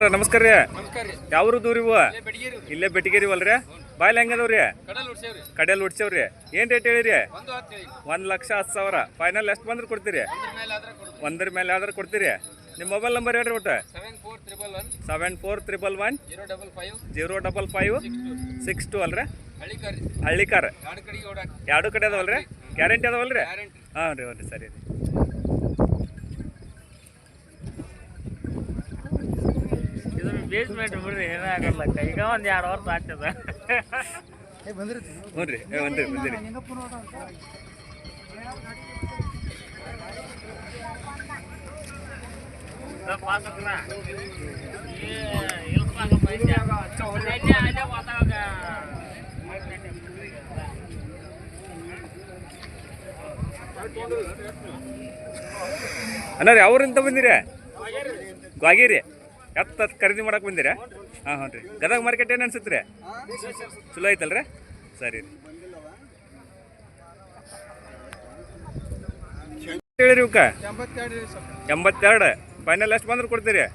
ನಮಸ್ಕಾರ ರೀ. ಯಾವ್ರು ದೂರಿ ಇವು ಇಲ್ಲೇ ಬೆಟಗೇರಿ ಅಲ್ರಿ. ಬಾಯ್ಲಿ ಹೆಂಗದವ್ರಿ? ಕಡೆಯಲ್ಲಿ ಉಡ್ಸೇವ್ರಿ. ಏನು ರೇಟ್ ಹೇಳಿರಿ? 1,10,10,000. ಫೈನಲ್ ಎಷ್ಟು ಬಂದ್ರೆ ಕೊಡ್ತೀರಿ? ಒಂದ್ರ ಮೇಲೆ ಆದ್ರೆ ಕೊಡ್ತೀರಿ. ನಿಮ್ಮ ಮೊಬೈಲ್ ನಂಬರ್ ಹೇಳ್ರಿ ಒಟ್ಟು. 7411 055 ಅಲ್ರಿ. ಹಳ್ಳಿಕಾರ್ ಎರಡು ಕಡೆ ಅದಾವಲ್ರಿ. ಗ್ಯಾರಂಟಿ ಅದಾವಲ್ರಿ? ಹಾಂ ರೀ. ಹ್ಞೂ ರೀ, ಸರಿ ರೀ. ಬೇಸ್ಮೆಂಟ್ ಬಿಡ್ರಿ, ಏನಾಗಲ್ಲ. ಈಗ ಒಂದು 2 ವರ್ಷ ಆಗ್ತದ. ಹ್ಞೂ ರೀ, ಬಂದಿರಿ. ಅಣ್ಣ ರೀ, ಅವ್ರಿಂದ ಬಂದಿರಿ? ಗ್ವಾಗೇರಿ ಎತ್ತ ಖರೀದಿ ಮಾಡಕ್ಕೆ ಬಂದಿರಾ? ಹಾಂ ಹ್ಞೂ ರೀ. ಗದಗ ಮಾರ್ಕೆಟ್ ಏನು ಅನ್ಸುತ್ತೆ ರೀ? ಚಲೋ ಐತಲ್ರಿ? ಸರಿ ರೀ. ಹೇಳಿರಿ ಇವಕ್ಕೆ 82. ಫೈನಲ್ ಎಷ್ಟು ಬಂದ್ರೆ ಕೊಡ್ತೀರಿ?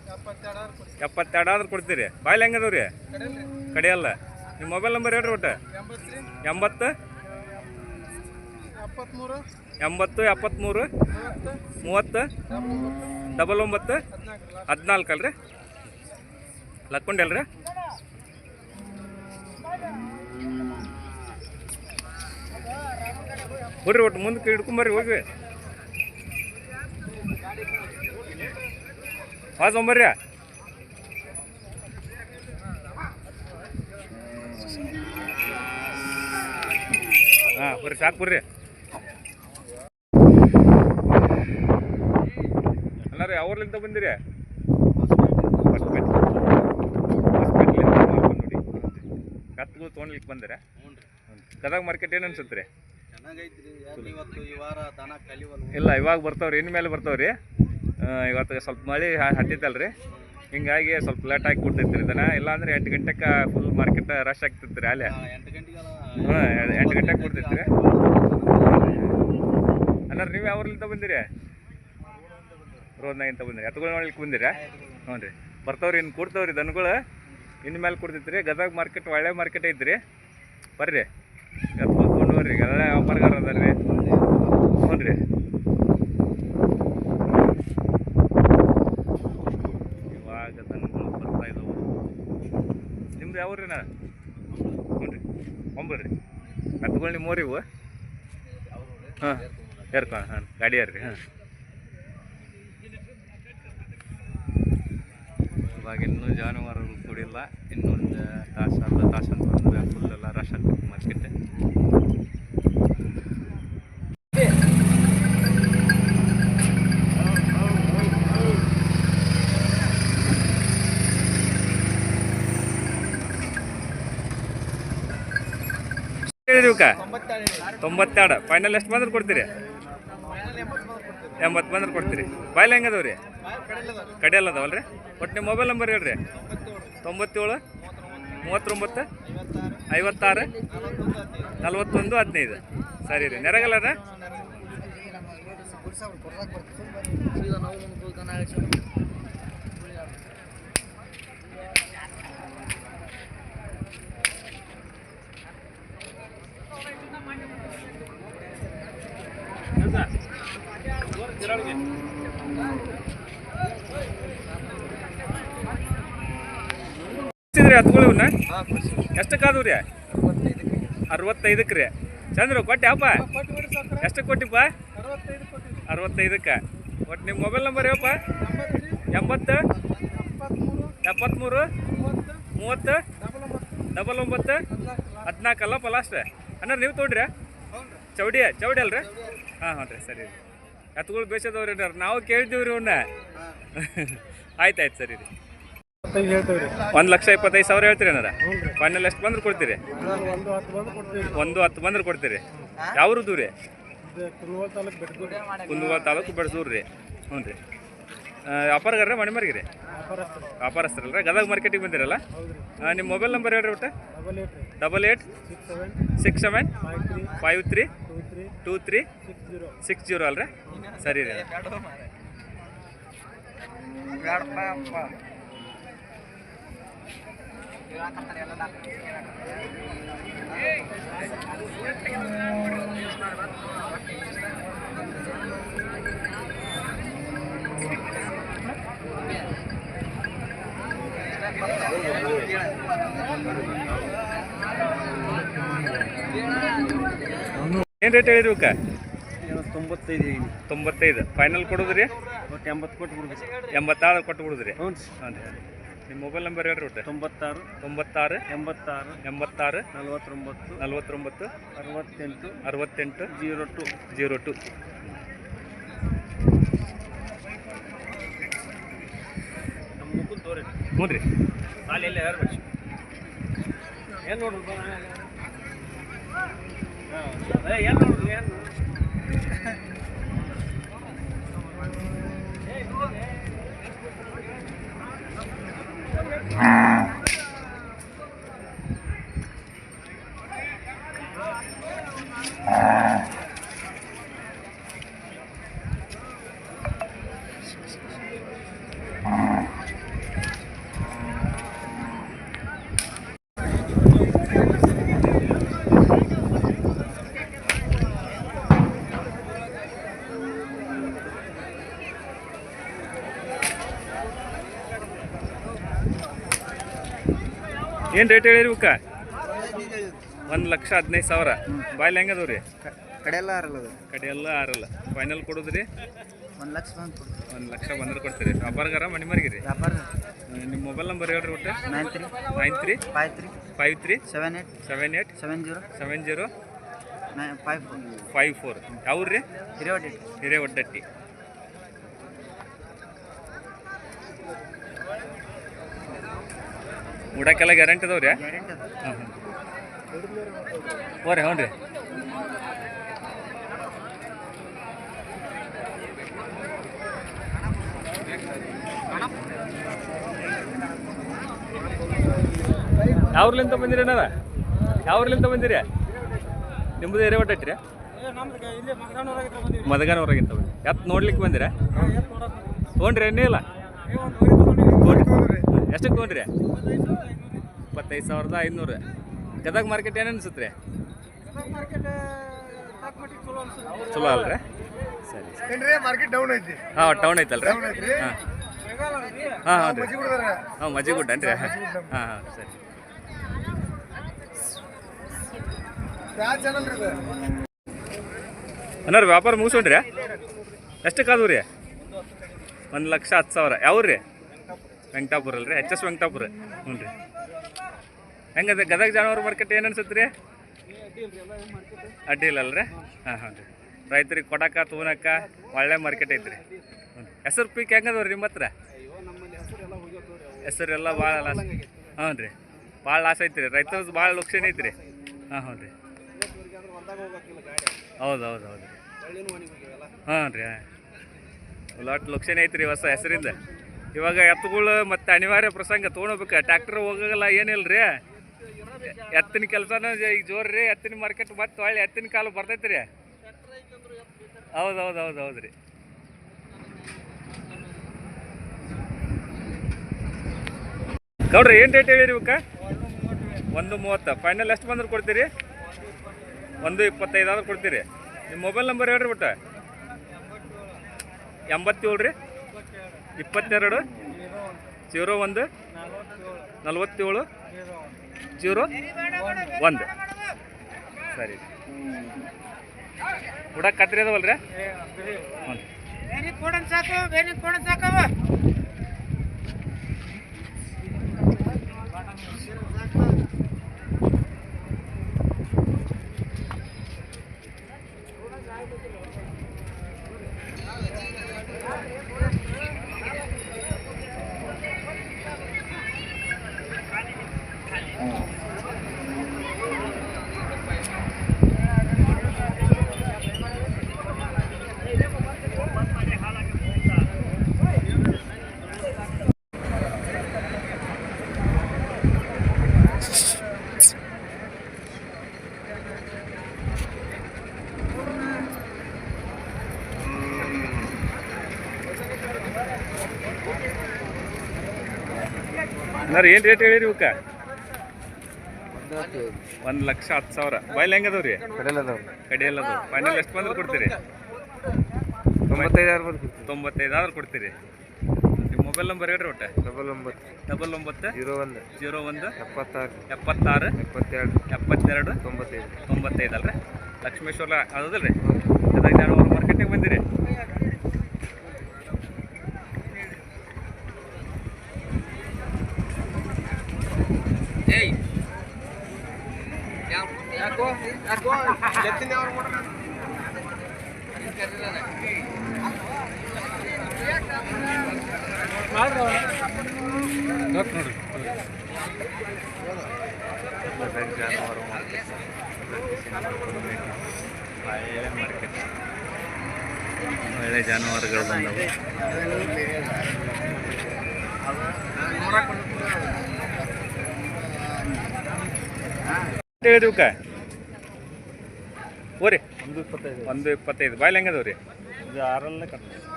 72 ಆದ್ರೆ ಕೊಡ್ತೀರಿ. ಬಾಯ್ಲಿ ಹೆಂಗದವ್ ರೀ? ಕಡೆಯಲ್ಲ. ನಿಮ್ಮ ಮೊಬೈಲ್ ನಂಬರ್ ಹೇಳ್ರಿ ಒಟ್ಟು. 80 73 30 99 14 ಅಲ್ರಿ. ಲಕ್ಕೊಂಡಲ್ರಿ. ಹೋಗ್ರಿ ಒಟ್ಟು ಮುಂದಕ್ಕೆ ಹಿಡ್ಕೊಂಬರ್ರಿ. ಹೋಗಿ ತೊಂಬರ್ರಿ. ಹಾಂ ಬರ್ರಿ, ಸಾಕು ಬರ್ರಿ. ಅಲ್ಲ ರೀ, ಅವ್ರಲಿಂದ ಬಂದಿರಿ? ಕತ್ಗಳು ತೊಗೊಂಡ್ಲಿಕ್ಕೆ ಬಂದಿರ? ಗದಗ ಮಾರ್ಕೆಟ್ ಏನು ಅನ್ಸುತ್ತೆ ರೀ? ಇಲ್ಲ, ಇವಾಗ ಬರ್ತಾವ್ರಿ. ಇನ್ಮೇಲೆ ಬರ್ತಾವ್ರಿ. ಇವತ್ತು ಸ್ವಲ್ಪ ಮಳೆ ಹತ್ತಿತ್ತಲ್ರಿ, ಹಿಂಗಾಗಿ ಸ್ವಲ್ಪ ಲೇಟ್ ಆಗಿ ಕೊಡ್ತೈತ್ರಿ ಇದನ್ನ. ಇಲ್ಲಾಂದ್ರೆ 8 ಗಂಟೆಗೆ ಫುಲ್ ಮಾರ್ಕೆಟ್ ರಶ್ ಆಗ್ತೈತ್ರಿ. ಅಲ್ಲೇ 8 ಗಂಟೆಗೆ ಕೊಡ್ತೈತ್ರಿ. ಅಣ್ಣ ನೀವು ಯಾವ್ರಲಿಂದ ಬಂದಿರಿ? ರೋಡ್ನಾಗಿಂತ ಬಂದಿರಿ. ಎತ್ತುಗಳು ನೋಡ್ಲಿಕ್ಕೆ ಬಂದಿರಾ? ಹ್ಞೂ ರೀ. ಬರ್ತಾವ್ರಿ, ಇನ್ನು ಕೊಡ್ತಾವ್ರಿ ದನಗಳು. ಇನ್ಮೇಲೆ ಕೊಡ್ತೈತ್ರಿ. ಗದಗ ಮಾರ್ಕೆಟ್ ಒಳ್ಳೆ ಮಾರ್ಕೆಟ್ ಐತ್ರಿ. ಬರ್ರಿ, ಎತ್ಕೊಂಡು ತೊಗೊಂಡು ಬರ್ರಿ. ಗದಗ ವ್ಯಾಪಾರಗಾರ ಅದ ರೀ. ಹ್ಞೂ ರೀ. ಇವಾಗ ದನಗಳು ಬರ್ತಾ ಇದಾವೆ. ನಿಮ್ದು ಯಾವ್ರಿ? ನಾ ಹ್ಞೂ ರೀ. ಒಂಬರ್ರಿ. ಎತ್ಗಳು ನಿಮ್ಮ ಊರಿವು? ಹಾಂ, ಹೇರ್ಕೊಂಡು. ಹಾಂ, ಗಾಡಿಯಾರ್ರಿ. ಹಾಂ, ಇವಾಗ ಇನ್ನೂ ಜಾನುವಾರುಗಳು ಕೂಡಿಲ್ಲ. ಇನ್ನೊಂದು ತಾಸು ಅಂತಂದ್ರೆ ಫುಲ್ಲೆಲ್ಲ ರಶ್ ಆಗ್ತದೆ ಮಾರ್ಕೆಟ್. ಹೇಳಿರಿ ಇವಕ್ಕೆ? 92. ಫೈನಲ್ ಎಷ್ಟು ಬಂದ್ರೆ ಕೊಡ್ತೀರಿ? 80 ಬಂದ್ರೆ ಕೊಡ್ತೀರಿ. ಬಾಯ್ಲಿ ಹೆಂಗದವ್ರಿ? ಕಡೆಯಲ್ಲ ಅದಾವಲ್ರಿ. ಒಟ್ಟು ನಿಮ್ಮ ಮೊಬೈಲ್ ನಂಬರ್ ಹೇಳ್ರಿ. 97 39 56 41 15. ಸರಿ ರೀ. ನೆರಗಲ್ಲ? ಹತ್ಗಳು ಇವನ್ನ ಎಷ್ಟಕ್ಕಾದವು ರೀ? 65ಕ್ಕೆ ರೀ. ಚಂದ್ರ ಕೊಟ್ಟೆ ಅಪ್ಪ? ಎಷ್ಟಕ್ಕೆ ಕೊಟ್ಟಿಪ್ಪ? 65ಕ್ಕೆ. ಒಟ್ಟು ನಿಮ್ಮ ಮೊಬೈಲ್ ನಂಬರ್ ಯಾವಪ್ಪ? 80 73 30 99 14 ಅಲ್ಲಪ್ಪ ಲಾಸ್ಟ್. ಅಣ್ಣ ನೀವು ತೊಗೊಂಡ್ರಿ? ಚೌಡಿ ಅಲ್ರಿ? ಹಾಂ ಹ್ಞೂ ರೀ. ಸರಿ ರೀ. ಎತ್ತುಗಳು ಬೇಸದವ್ರಿ. ನಾವು ಕೇಳ್ತೀವಿ ರೀ ಅವನ್ನ. ಆಯ್ತು, ಸರಿ ರೀ. 1,25,000 ಹೇಳ್ತೀರಿ ಅನ್ನಾರ? ಫೈನಲ್ ಎಷ್ಟು ಬಂದ್ರೆ ಕೊಡ್ತೀರಿ? 110 ಬಂದ್ರೆ ಕೊಡ್ತೀರಿ. ಯಾವ್ದು ರೀ? ಕುಂದಗೋಳ ತಾಲೂಕು ಬೆಡಸೂರು ರೀ. ಹ್ಞೂ ರೀ. ವ್ಯಾಪಾರಗಾರ ಮನೆ ಮರ್ಗಿ ರೀ? ವ್ಯಾಪಾರಸ್ಥರಲ್ರಿ. ಗದಗ ಮಾರ್ಕೆಟಿಗೆ ಬಂದಿರಲ್ಲ? ನಿಮ್ಮ ಮೊಬೈಲ್ ನಂಬರ್ ಹೇಳ್ರಿ ಒಟ್ಟು. 88 67 53 23 60 ಅಲ್ರಿ. ಸರಿ ರೀ. ಏನು ರೇಟ್ ಹೇಳಿರಿ ಇವಕ್ಕೆ? 95 95 ಫೈನಲ್ ಕೊಡೋದ್ರಿ? ಒಟ್ಟು 80 ಕೊಟ್ಟು ಬಿಡ್ಬೇಕು. 86 ಕೊಟ್ಟು ಬಿಡುದ್ರಿ? ಹ್ಞೂ ಹಾಂ ರೀ. ನಿಮ್ಮ ಮೊಬೈಲ್ ನಂಬರ್ ಹೇಳ್ರಿ ಒಟ್ಟು? 96 96 86 86 49 49 68 68 02 02. ನಮ್ಮ ಮುಖದ ತೋರಿ ಹ್ಞೂ ರೀ. ಅಲ್ಲಿ ಎಲ್ಲ ಯಾರು ಬಿಡ್ಸಿ ಏನು ನೋಡ್ರಿ ಏನು ನೋಡ್ರಿ ಏನು ಏನು ರೇಟ್ ಹೇಳಿರಿ ಇವಕ್ಕೆ? 1,15,000. ಬಾಯ್ಲಿ ಹೆಂಗದವು ರೀ? ಕಡೆ ಎಲ್ಲ ಆರಲ್ಲ ಕಡೆ ಎಲ್ಲ ಆರಲ್ಲ. ಫೈನಲ್ ಕೊಡೋದ್ರಿ? 1 ಲಕ್ಷ ಬಂದು ಕೊಡ್ತೀವಿ. 1 ಲಕ್ಷ ಬಂದ್ರೆ ಕೊಡ್ತೀರಿ. ವ್ಯಾಪಾರಗಾರ ಮನೆ ಮರಿಗೆ ರೀ? ವ್ಯಾಪಾರ. ನಿಮ್ಮ ಮೊಬೈಲ್ ನಂಬರ್ ಹೇಳ್ರಿ ಒಟ್ಟು? 93 93 53 53 78 78 70 70 54 54. ಯಾವ್ರು ರೀ? ಹಿರೇವಡ್ಡಿ. ಹಿರೇವಡ್ಡಟ್ಟಿ. ಉಡಕ್ಕೆಲ್ಲ ಗ್ಯಾರಂಟಿ ಅದಾವ್ರಿ? ಗ್ಯಾರಂಟಿ ಅದ. ಹಾಂ ಹಾಂ. ಓರಿ ಹ್ಞೂ ರೀ. ಯಾವ್ರಲಿಂದ ಬಂದಿರಿ ಅಣ್ಣ? ಯಾವ್ರಲಿಂದ ಬಂದಿರಿ? ನಿಮ್ಮದು ಹಿರೇವಡ್ಡಟ್ಟಿ ರೀ? ಮದಗಾನವರಾಗಿಂತ ಬಂದಿ. ನೋಡ್ಲಿಕ್ಕೆ ಬಂದಿರಾ? ತೊಗೊಂಡ್ರಿ ಎಣ್ಣೆ ಇಲ್ಲ? ಎಷ್ಟಕ್ಕೆ ತೊಗೊಂಡ್ರಿ? 25,500. ಗದಗ ಮಾರ್ಕೆಟ್ ಏನು ಅನ್ಸುತ್ತೆ ರೀ? ಚಲೋ ಅಲ್ರಿ? ಸರಿ. ಮಾರ್ಕೆಟ್ ಡೌನ್ ಐತಿ. ಹಾಂ ಟೌನ್ ಐತಲ್ರಿ? ಹಾಂ ಹಾಂ ಹಾಂ ರೀ. ಮಜ್ಜಿಗುಡ್ದಾರ. ಹಾಂ ಮಜ್ಜಿಗುಡ್ಡ ಅನ್ರಿ? ಹಾಂ ಹಾಂ ಸರಿ. ಯಾವ ಚಾನಲ್ ರೀ ಇದು? ಅನ್ನಾರ ವ್ಯಾಪಾರ ಮುಗಿಸ್ಕೊಂಡ್ರಿ? ಎಷ್ಟಕ್ಕೆ ಆದವು ರೀ? 1,10,000. ಯಾವ್ರು ರೀ? ವೆಂಕಟಾಪುರ ಅಲ್ರಿ? HS ವೆಂಕಟಾಪುರ. ಹ್ಞೂ ರೀ. ಹೆಂಗದ ಗದಗ ಜಾನುವಾರು ಮಾರ್ಕೆಟ್ ಏನು ಅನ್ಸುತ್ತೆ ರೀ? ಅಡ್ಡಿ ಇಲ್ಲಲ್ರಿ? ಹಾಂ ಹಾಂ ರೀ. ರೈತರಿಗೆ ಕೊಡಕ್ಕೆ ತೊಗೊಳಕ್ಕೆ ಒಳ್ಳೆ ಮಾರ್ಕೆಟ್ ಐತ್ರಿ. ಹ್ಞೂ. ಹೆಸರು ಪೀಕ್ ಹೆಂಗದವ್ರಿ ನಿಮ್ಮ ಹತ್ರ? ಹೆಸರೆಲ್ಲ ಭಾಳ ಲಾಸ್. ಹ್ಞೂ ರೀ. ಭಾಳ ಲಾಸ್ ಐತ್ರಿ. ರೈತರದ್ದು ಭಾಳ ಲುಕ್ಷನ್ ಐತ್ರಿ. ಹಾಂ ಹ್ಞೂ ರೀ. ಹೌದು ಹೌದು ಹೌದು ರೀ. ಹಾಂ ರೀ. ಲಾಟ್ ಲುಕ್ಷನ್ ಐತ್ರಿ ಹೊಸ ಹೆಸರಿಂದ. ಇವಾಗ ಎತ್ತುಗಳು ಮತ್ತು ಅನಿವಾರ್ಯ ಪ್ರಸಂಗ ತೊಗೊಳ್ಬೇಕು. ಟ್ಯಾಕ್ಟರ್ ಹೋಗಲ್ಲ ಏನಿಲ್ಲ ರೀ. ಎತ್ತಿನ ಕೆಲಸನ ಈಗ ಜೋರು ರೀ. ಎತ್ತಿನ ಮಾರ್ಕೆಟ್ ಮತ್ತೆ ಒಳ್ಳೆ ಎತ್ತಿನ ಕಾಲು ಬರ್ತೈತಿ ರೀ. ಹೌದು ಹೌದು ಹೌದು ಹೌದು ರೀ. ಗೌಡ್ರಿ ಏನು ರೇಟ್ ಹೇಳಿರಿ ಇವಕ್ಕೆ? 1,30. ಫೈನಲ್ ಎಷ್ಟು ಬಂದ್ರೆ ಕೊಡ್ತೀರಿ? 1,25 ಆದ್ರೆ ಕೊಡ್ತೀರಿ. ನಿಮ್ಮ ಮೊಬೈಲ್ ನಂಬರ್ ಹೇಳ್ರಿ ಬಿಟ್ಟು? 87 ರೀ 22 01 47 01. ಸರಿ. ಉಡಕ್ಕೆ ಕತ್ರಿ ಅದಾವಲ್ರಿ? ಹ್ಞೂ. ಅನ್ನಾರ ಏನು ರೇಟ್ ಹೇಳಿರಿ ಇವಕ್ಕೆ? 1,10,000 ಬಾಯ್ಲ್ ಹೆಂಗದವ್ ರೀ ಕಡಿಯಲ್ಲದು ಫೈನಲ್ ಎಷ್ಟು ಬಂದ್ರೆ ಕೊಡ್ತೀರಿ 95,000 ಕೊಡ್ತೀರಿ ನಿಮ್ಮ ಮೊಬೈಲ್ ನಂಬರ್ ಹೇಳ್ರಿ ಒಟ್ಟೆ 99 76 72 95 ಅಲ್ರಿ ಲಕ್ಷ್ಮೇಶ್ವರ ಅದಲ್ರಿ ಅದಾಗ ಜಾನುವಾರು ಮಾರ್ಕೆಟಿಗೆ ಬಂದಿರಿ ಜಾನುವಾರು ಮಾರ್ಕೆಟ್ ಒಳ್ಳೆ ಜಾನುವಾರುಗಳು ಬಂದವು ಹೇಳಿದ್ರಕ್ಕ ಓರಿ 125 ಬಾಯ್ಲ್ ಹೆಂಗದವ್ ರೀ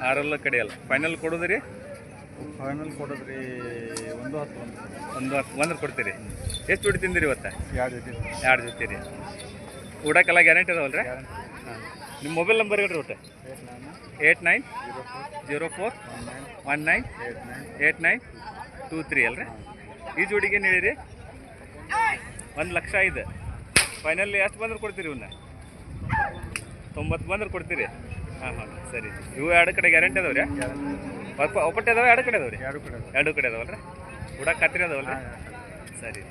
ಆರಲ್ಲ ಕಡಿಯಲ್ಲ ಫೈನಲ್ ಕೊಡೋದ್ರಿ ಕೊಡೋದ್ರಿ 110 ಬಂದ್ರೆ ಕೊಡ್ತೀರಿ ಎಷ್ಟು ಜೋಡಿ ತಿಂದಿರಿ ಇವತ್ತು 2 ಜೊತೆ ರೀ ಊಟಕ್ಕೆಲ್ಲ ಗ್ಯಾರಂಟಿ ಅದಾವಲ್ರಿ ಹಾಂ ನಿಮ್ಮ ಮೊಬೈಲ್ ನಂಬರ್ ಹೇಳ್ರಿ ಒಟ್ಟು 8904198923 ಅಲ್ರಿ ಈ ಜೋಡಿಗೆ ಏನು ಹೇಳಿರಿ 1,05,000 ಫೈನಲ್ ಎಷ್ಟು ಬಂದ್ರೆ ಕೊಡ್ತೀರಿ ಇವನ್ನ 90 ಬಂದ್ರೆ ಕೊಡ್ತೀರಿ ಹಾಂ ಸರಿ ಇವು 2 ಕಡೆ ಗ್ಯಾರಂಟಿ ಅದಾವ್ರಿ ಒಪ್ಪಟ್ಟೆ ಅದಾವೆ 2 ಕಡೆ ಅದಾವ್ರಿ 2 ಕಡೆ ಅದಾವಲ್ರಿ ಊಟಕ್ಕೆ ಖಾತ್ರಿ ಅದಾವಲ್ರಿ ಸರಿ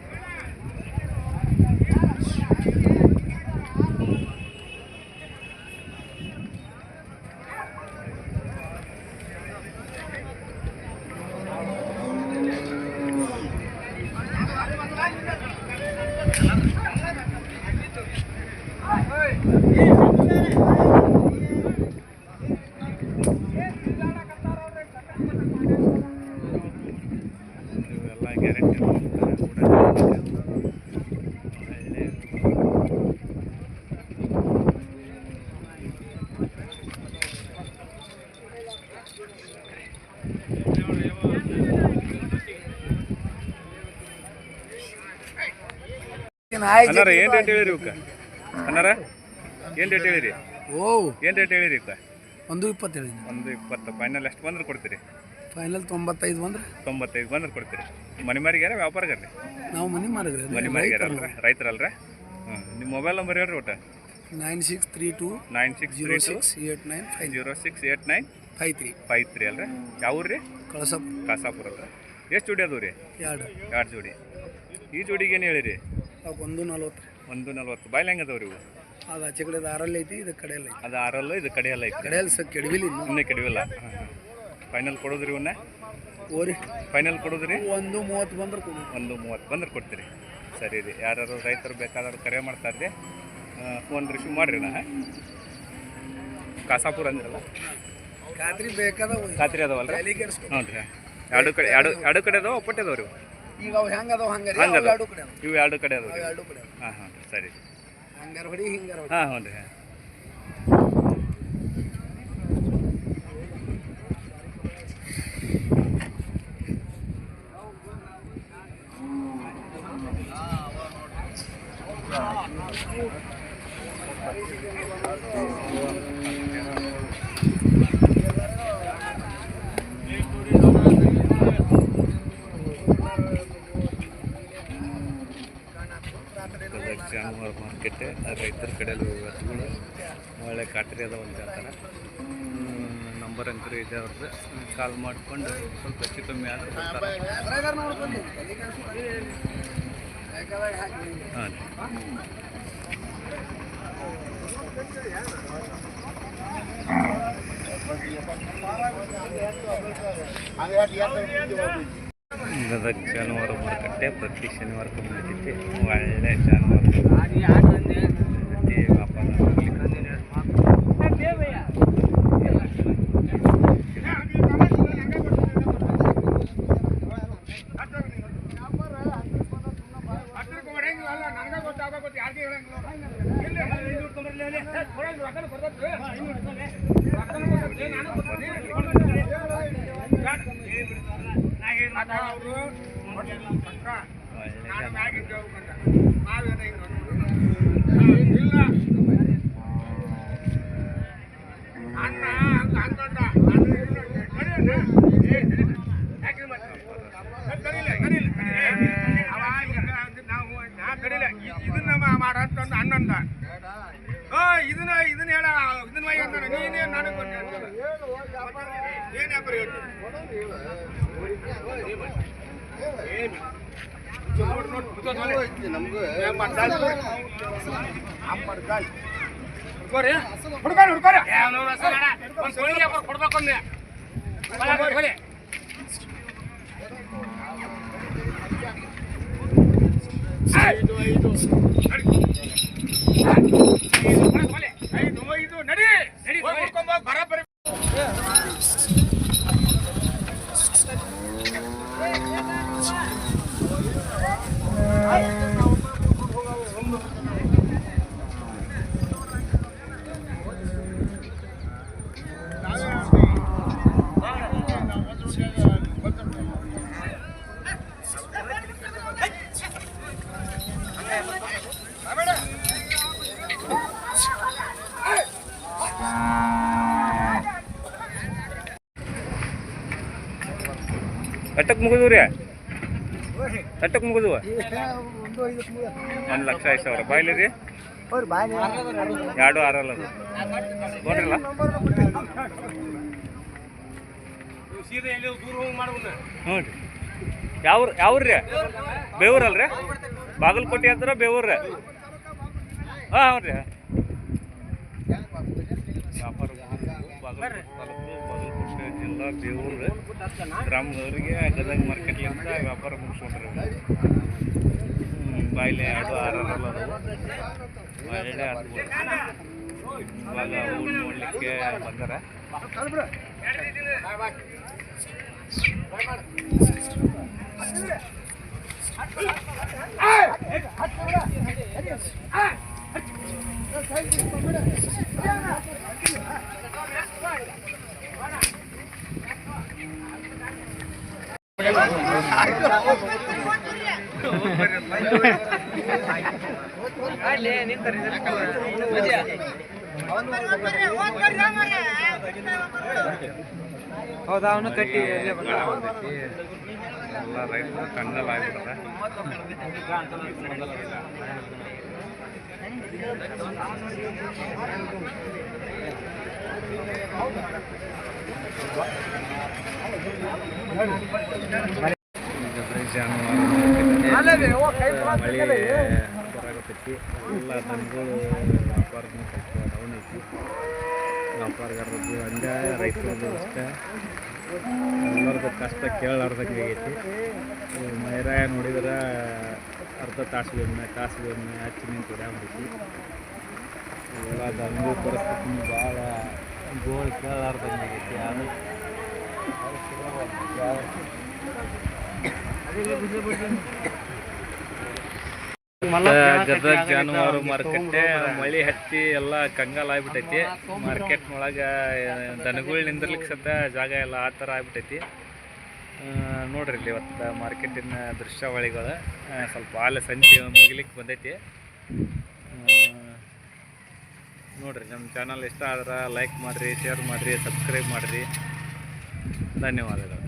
ಇವೆಲ್ಲ ಗ್ಯಾರಂಟಿ ಅನ್ನಾರ ಏನು ರೇಟ್ ಹೇಳಿರಿ ಇವಕ್ಕೆ ಅನ್ನಾರ ಏನು ರೇಟ್ ಹೇಳಿರಿ ಏನು ರೇಟ್ ಹೇಳಿರಿ ಇವಕ್ಕೆ 120 120 ಫೈನಲ್ ಎಷ್ಟು ಬಂದ್ರೆ ಕೊಡ್ತೀರಿ ಫೈನಲ್ 95 ಬಂದ್ರೆ 95 ಬಂದ್ರೆ ಕೊಡ್ತೀರಿ ಮನೆ ಮಾರಿಗಾರ ವ್ಯಾಪಾರಗಾರ ನಾವು ಮನೆ ಮಾರಿದ್ರಿ ಮನೆ ಮಾರಿಗಾರಲ್ರ ರೈತರಲ್ರ ಹ್ಞೂ ನಿಮ್ಮ ಮೊಬೈಲ್ ನಂಬರ್ ಹೇಳ್ರಿ ಒಟ್ಟು 9632 068953 ಅಲ್ರಿ ಯಾವ ಊರು ರೀ ಕಾಸಾಪುರ ಅಲ್ರಿ ಎಷ್ಟು ಜೋಡಿ ಅದಾವ ರೀ 2 ಜೋಡಿ ಈ ಜೋಡಿಗೆ ಏನು ಹೇಳಿರಿ 140 ಬಾಯ್ಲ್ ಹೆಂಗೆ ಅದಾವ ರೀ ಇವು ಅದು ಆಚೆ ಕಡೆ ಆರಲ್ಲಿ ಐತಿ ಇದು ಕಡೆಯಲ್ಲಿ ಐತಿ ಅದು ಆರಲ್ಲ ಇದು ಕಡೆಯಲ್ಲ ಐತಿ ಕಡೆಯಲ್ಲಿ ಸರ್ ಕೆಡವಿಲ್ಲ ಇನ್ನೇ ಕೆಡವಿಲ್ಲ ಫೈನಲ್ ಕೊಡೋದ್ರಿ ಇವನ್ನ ಓರಿ ಫೈನಲ್ ಕೊಡೋದ್ರಿ 130 ಬಂದ್ರೆ ಕೊಡಿ 130 ಬಂದ್ರೆ ಕೊಡ್ತೀರಿ ಸರಿ ರೀ ಯಾರು ರೈತರು ಬೇಕಾದವ್ರು ಕರೆ ಮಾಡ್ತಾರೆ ರೀ ಫೋನ್ ರಿಸೀವ್ ಮಾಡಿರಿ ನಾ ಕಾಸಾಪುರ ಅಂದ್ರಲ್ಲ ಖಾತ್ರಿ ಬೇಕಾದವ ಖಾತ್ರಿ ಅದಾವಲ್ರಿ ಹ್ಞೂ ರೀ ಎರಡು ಕಡೆ ಅದಾವ ಒಪ್ಪಟ್ಟೆ ಅದಾವ ರೀ ಈಗ ಅವು ಹೆಂಗೆ ಅದಾವ ಹಂಗೆ ಇವು 2 ಕಡೆ ಅದಾವ ಹಾಂ ಸರಿ ಹಂಗಾರ ಹೊಡಿ ಹಿಂಗಾರ ಹೊಡಿ ಹಾಂ ಹ್ಞೂ ರೀ ಜಾನುವಾರು ಮಾರ್ಕೆಟ್ ರೈತರ ಕಡೆಯಲ್ಲಿ ಎತ್ತುಗಳು ಒಳ್ಳೆ ಖಾತ್ರಿ ಅದಾವ ಅಂತ ಹೇಳ್ತಾರೆ ನಂಬರ್ ಅಂಕರು ಇದೆ ಅವ್ರದ್ದು ಕಾಲ್ ಮಾಡಿಕೊಂಡು ಸ್ವಲ್ಪ ಹೆಚ್ಚು ಕಮ್ಮಿ ಆದರೆ ಗದಗ ಜಾನುವಾರು ಮಾರುಕಟ್ಟೆ ಪ್ರತಿ ಶನಿವಾರಕ್ಕೆ ನಡೀತೈತಿ ಒಳ್ಳೆ ಜಾನುವಾರು ವ್ಯಾಪಾರ ಒಳ್ಳೆ ಇದನ್ನ ಮಾಡಂತಂದು ಅನ್ನಂದ ಇದನ್ನ ಹೇಳ ಇದನ್ನ ಅಂತಾನೆ ನೀನೇ ನನಗೆ ಏನ್ ವ್ಯಾಪಾರ ಕೊಡ್ಬೇಕು ಬರಬರಿ ಎಟ್ಟಕ್ಕೆ ಮುಗಿದು ರೀ ಎಟ್ಟಕ್ಕೆ ಮುಗಿದು 1,05,000 ಬಾಯ್ಲಿ ರೀ 2 ಆರಲ್ಲ ಅದು ನೋಡ್ರಲ್ಲ ನೋಡಿರಿ ಯಾವ್ರಿ ಬೇವೂರಲ್ರಿ ಬಾಗಲಕೋಟೆ ಹತ್ರ ಬೇವೂರ ಹಾಂ ಹ್ಞೂ ರೀ ವ್ಯಾಪಾರ ಬಾಗಲಕೋಟೆ ತಾಲೂಕು ಬಾಗಲಕೋಟೆ ಜಿಲ್ಲಾ ಬೇವೂರು ಗ್ರಾಮದವರಿಗೆ ಗದಗ ಮಾರ್ಕೆಟ್ಲಿಂದ ವ್ಯಾಪಾರ ಮುಗಿಸ್ಕೊಂಡ್ರಿ ಬಾಯ್ಲೆ 2 ಆರಲ್ಲ ಅದು ಬಾಯ್ಲೆ ಆಗ್ಬೋದು ಇವಾಗ ಊರು ನೋಡಲಿಕ್ಕೆ ಬಂದಾರ ಹೌದಾ ಅವನು ಕಟ್ಟಿ ಎಲ್ಲ ರೈತರು ಕಂಗಲ್ ಆಗ್ಬಿಟ್ಟಾರ ಮಳೆ ಬರಾಕತ್ತೈತಿ ಎಲ್ಲ ದನಗಳು ವ್ಯಾಪಾರನೂ ಸ್ವಲ್ಪ ಡೌನ್ ಐತಿ ವ್ಯಾಪಾರಗಾರದ್ದು ಹಂಗೆ ರೈತರದ್ದು ಅಷ್ಟೇ ಎಲ್ಲರದ್ದು ಕಷ್ಟ ಕೇಳಲಾರ್ದಂಗೆ ಆಗೈತಿ ಮೈರಾಯ ನೋಡಿದ್ರೆ ಅರ್ಧ ತಾಸಿಗೊಮ್ಮೆ ಹಚ್ಚಿ ನಿಂತು ಹೊಡ್ಯಾಬಿಡೈತಿ ಎಲ್ಲ ದನಗಳ ಪರಿಸ್ಥಿತಿ ಭಾಳ ಗೋಳು ಕೇಳಲಾರ್ದಂಗೆ ಆಗೈತಿ ಗದಗ ಜಾನುವಾರು ಮಾರುಕಟ್ಟೆ ಮಳೆ ಹತ್ತಿ ಎಲ್ಲ ಕಂಗಾಲ ಆಗ್ಬಿಟ್ಟೈತಿ ಮಾರ್ಕೆಟ್ನೊಳಗೆ ದನಗಳು ನಿಂದಿರ್ಲಿಕ್ಕೆ ಸತ ಜಾಗ ಎಲ್ಲ ಆ ಥರ ಆಗ್ಬಿಟ್ಟೈತಿ ನೋಡ್ರಿ ಇಲ್ಲಿ ಇವತ್ತು ಮಾರ್ಕೆಟಿನ ದೃಶ್ಯಾವಳಿಗಳು ಸ್ವಲ್ಪ ಹಾಲು ಸಂಜೆ ಮುಗಿಲಿಕ್ಕೆ ಬಂದೈತಿ ನೋಡ್ರಿ ನಮ್ಮ ಚಾನಲ್ ಇಷ್ಟ ಆದ್ರೆ ಲೈಕ್ ಮಾಡಿರಿ ಶೇರ್ ಮಾಡಿರಿ ಸಬ್ಸ್ಕ್ರೈಬ್ ಮಾಡಿರಿ ಧನ್ಯವಾದಗಳು.